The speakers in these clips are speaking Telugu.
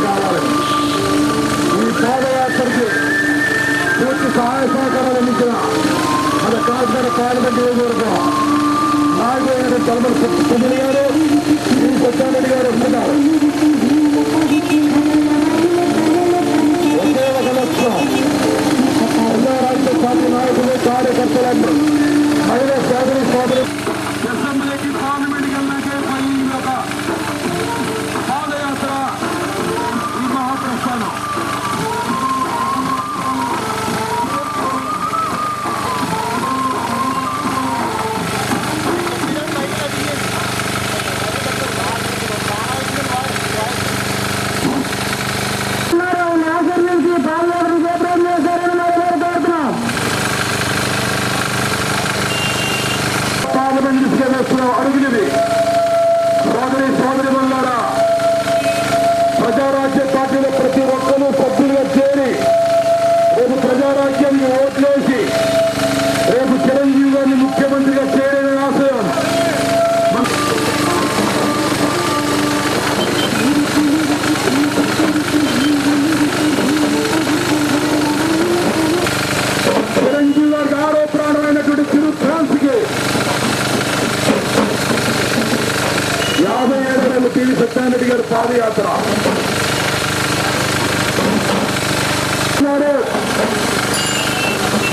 కావాలని ఈ పాదయాత్రకి పూర్తి సహాయ సహకారాలు అందించిన మన కాకినాడ పార్లమెంట్ నియోజకవర్గం నాయకుడు తలమల సుబ్రహ్మణ్య గారు, శ్రీ సత్యారెడ్డి గారు ఉన్నారు. ఒకే ఒక లక్ష్యం, ప్రజారాజ్య పార్టీ నాయకులు, కార్యకర్తలందరూ, మహిళా సోదరి సోదరు అసెంబ్లీకి పార్లమెంట్కి వెళ్ళాకే పోయింది ఒక పాదయాత్ర, ఈ మహాప్రస్థానం. అడుగునిది సోదరి సోదరి వల్లారా, ప్రజారాజ్య పార్టీలో ప్రతి ఒక్కరూ సభ్యులుగా చేరి రేపు ప్రజారాజ్యానికి ఓట్లేసి రేపు చిరంజీవి గారిని ముఖ్యమంత్రిగా చేయాలని ఆశయం. చిరంజీవి గారికి ఆరో ప్రాణమైనటువంటి చిరు ఫ్రాన్స్కి 57 టీవీ సత్యారెడ్డి గారి పాదయాత్ర.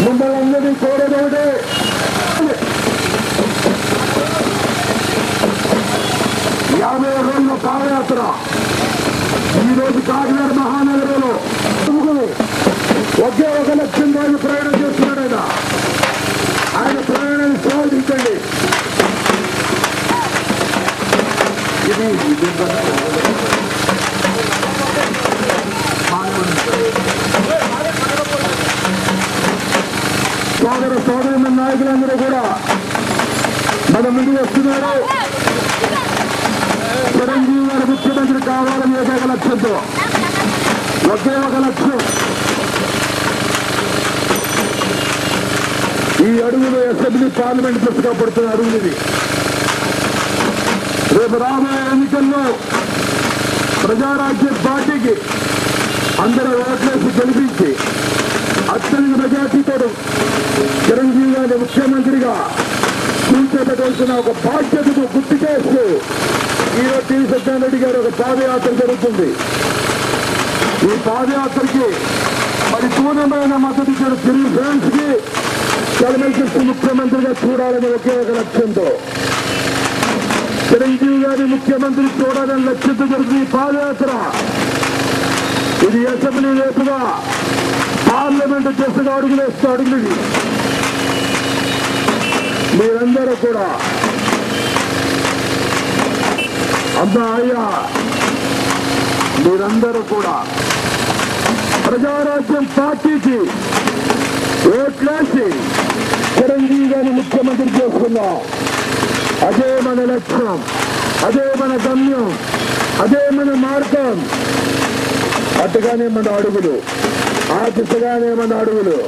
మిమ్మల్ని అందరినీ కోరేదోటే, 50 రోజుల పాదయాత్ర ఈరోజు కాకినాడ మహానగరంలో ఒకే ఒక లక్ష్యం రోజు ప్రయాణం చేస్తున్నాడు. ఆయన ప్రయాణాన్ని స్వాగతించండి. సోదర సోదరుల నాయకులందరూ కూడా మన ముందు వస్తున్నారు. చిరంజీవి గారు ముఖ్యమంత్రి కావాలని ఒకే ఒక లక్ష్యంతో, ఒకే ఒక లక్ష్యం. ఈ అడుగులు అసెంబ్లీ పార్లమెంట్ దిశగా పడుతున్న అడుగులు. రేపు రాబోయే ఎన్నికల్లో ప్రజారాజ్య పార్టీకి అందరూ ఓట్లేసి గెలిపించి అత్యధిక మెజార్టీతో చిరంజీవి గారిని ముఖ్యమంత్రిగా కూర్చోబెట్టాల్సిన ఒక బాధ్యతకు గుర్తు చేస్తూ ఈరోజు టీవీ సత్యారెడ్డి గారు ఒక పాదయాత్ర జరుగుతుంది. ఈ పాదయాత్రకి పరిపూర్ణమైన మద్దతు ఇచ్చిన శ్రీ ఫ్రాన్స్ కి కలమల్కృష్ణ ముఖ్యమంత్రిగా చూడాలని ఒకే ఒక లక్ష్యంతో, చిరంజీవి గారి ముఖ్యమంత్రి చూడాలని లక్ష్యంతో జరుగుతుంది ఈ పాదయాత్ర. ఇది అసెంబ్లీ వైపుగా పార్లమెంటు దిశగా అడుగులేస్తూ అడుగులు. మీరందరూ కూడా అమ్మా అయ్యా, మీరందరూ కూడా ప్రజారాజ్యం పార్టీకి ఓట్లేసి చిరంజీవి గారిని ముఖ్యమంత్రి చేసుకున్నాం. అదే మన లక్ష్యం, అదే మన గమ్యం, అదే మన మార్గం. అటుగానే మన అడుగులు, ఆ దిశగానే మన అడుగులు.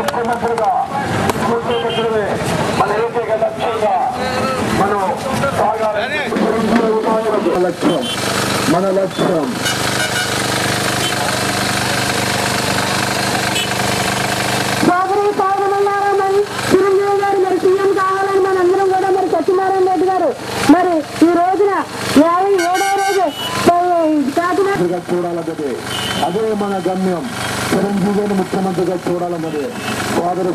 ముఖ్యమంత్రిగా కూర్చోబెట్టడమే మన ఏకైక లక్ష్యంగా మనం సాగాలి. లక్ష్యం, మన లక్ష్యం మరి ఈ రోజున 57వ రోజు కాకినాడ చూడాలన్నది అదే మన గమ్యం. చిరంజీవిని ముఖ్యమంత్రిగా చూడాలన్నది సోదరు